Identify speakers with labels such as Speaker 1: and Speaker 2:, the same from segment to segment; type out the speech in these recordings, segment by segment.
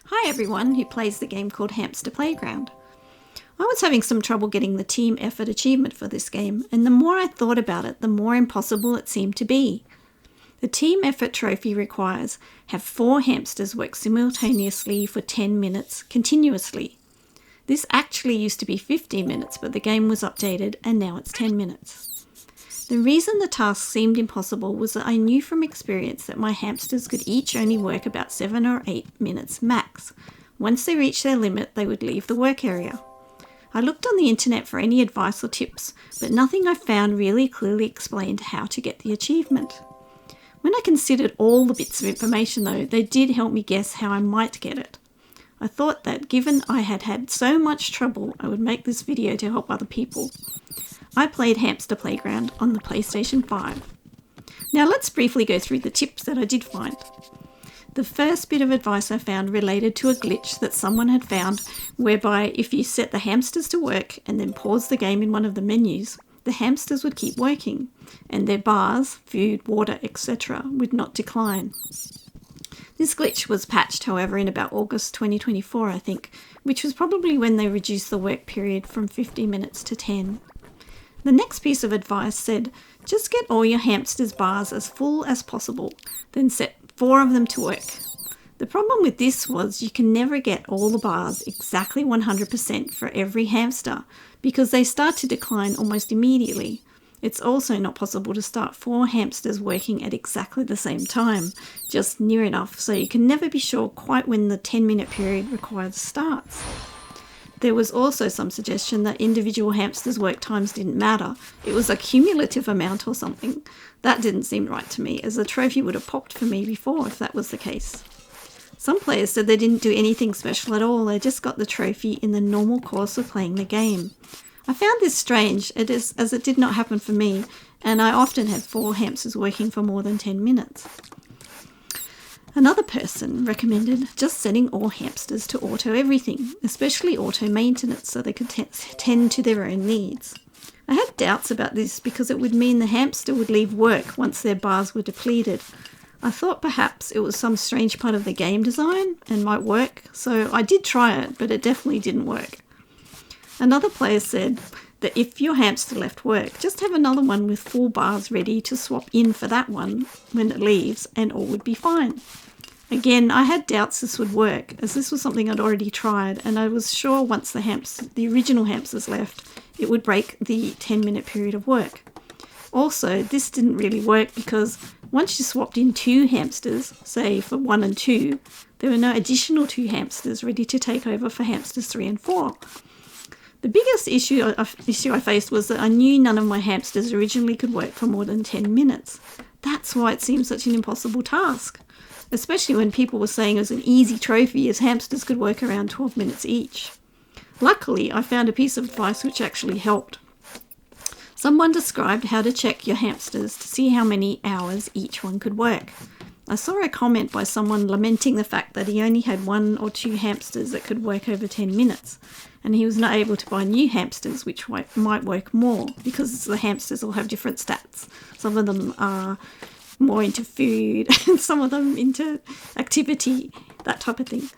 Speaker 1: Hi everyone who plays the game called Hamster Playground. I was having some trouble getting the team effort achievement for this game, and the more I thought about it, the more impossible it seemed to be. The team effort trophy requires have 4 hamsters work simultaneously for 10 minutes continuously. This actually used to be 15 minutes, but the game was updated and now it's 10 minutes. The reason the task seemed impossible was that I knew from experience that my hamsters could each only work about 7 or 8 minutes max. Once they reached their limit, they would leave the work area. I looked on the internet for any advice or tips, but nothing I found really clearly explained how to get the achievement. When I considered all the bits of information though, they did help me guess how I might get it. I thought that given I had had so much trouble, I would make this video to help other people. I played Hamster Playground on the PlayStation 5. Now let's briefly go through the tips that I did find. The first bit of advice I found related to a glitch that someone had found whereby if you set the hamsters to work and then pause the game in one of the menus, the hamsters would keep working and their bars, food, water, etc. would not decline. This glitch was patched, however, in about August 2024, I think, which was probably when they reduced the work period from 50 minutes to 10. The next piece of advice said, just get all your hamsters' bars as full as possible, then set 4 of them to work. The problem with this was you can never get all the bars exactly 100% for every hamster because they start to decline almost immediately. It's also not possible to start 4 hamsters working at exactly the same time, just near enough so you can never be sure quite when the 10-minute period required starts. There was also some suggestion that individual hamsters' work times didn't matter. It was a cumulative amount or something. That didn't seem right to me, as the trophy would have popped for me before if that was the case. Some players said they didn't do anything special at all, they just got the trophy in the normal course of playing the game. I found this strange, as it did not happen for me, and I often had 4 hamsters working for more than 10 minutes. Another person recommended just setting all hamsters to auto everything, especially auto maintenance, so they could tend to their own needs. I had doubts about this because it would mean the hamster would leave work once their bars were depleted. I thought perhaps it was some strange part of the game design and might work, so I did try it, but it definitely didn't work. Another player said that if your hamster left work, just have another one with full bars ready to swap in for that one when it leaves and all would be fine. Again, I had doubts this would work as this was something I'd already tried and I was sure once the original hamsters left, it would break the 10-minute period of work. Also, this didn't really work because once you swapped in 2 hamsters, say for 1 and 2, there were no additional 2 hamsters ready to take over for hamsters 3 and 4. The biggest issue I faced was that I knew none of my hamsters originally could work for more than 10 minutes. That's why it seemed such an impossible task, especially when people were saying it was an easy trophy as hamsters could work around 12 minutes each. Luckily, I found a piece of advice which actually helped. Someone described how to check your hamsters to see how many hours each one could work. I saw a comment by someone lamenting the fact that he only had 1 or 2 hamsters that could work over 10 minutes, and he was not able to buy new hamsters which might work more because the hamsters all have different stats. Some of them are more into food and some of them into activity, that type of thing.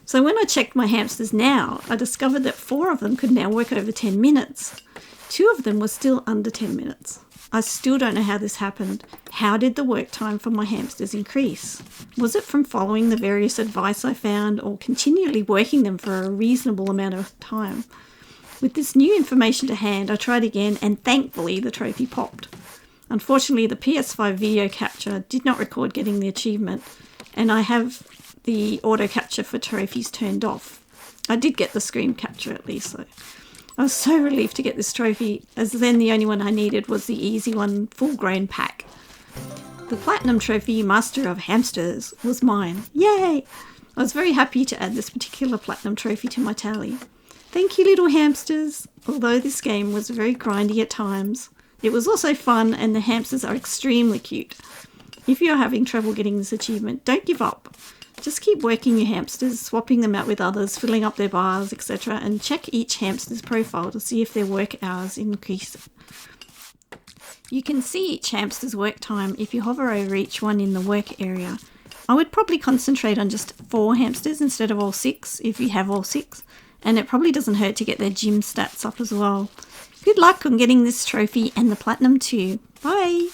Speaker 1: So when I checked my hamsters now, I discovered that 4 of them could now work over 10 minutes. 2 of them were still under 10 minutes. I still don't know how this happened. How did the work time for my hamsters increase? Was it from following the various advice I found or continually working them for a reasonable amount of time? With this new information to hand, I tried again and thankfully the trophy popped. Unfortunately, the PS5 video capture did not record getting the achievement, and I have the auto capture for trophies turned off. I did get the screen capture at least, though. I was so relieved to get this trophy, as then the only one I needed was the easy one, full-grown pack. The Platinum Trophy Master of Hamsters was mine. Yay! I was very happy to add this particular Platinum Trophy to my tally. Thank you, little hamsters! Although this game was very grindy at times, it was also fun and the hamsters are extremely cute. If you're having trouble getting this achievement, don't give up. Just keep working your hamsters, swapping them out with others, filling up their bars, etc. and check each hamster's profile to see if their work hours increase. You can see each hamster's work time if you hover over each one in the work area I would probably concentrate on just 4 hamsters instead of all 6 if you have all 6. And it probably doesn't hurt to get their gym stats up as well. Good luck on getting this trophy and the platinum too. Bye!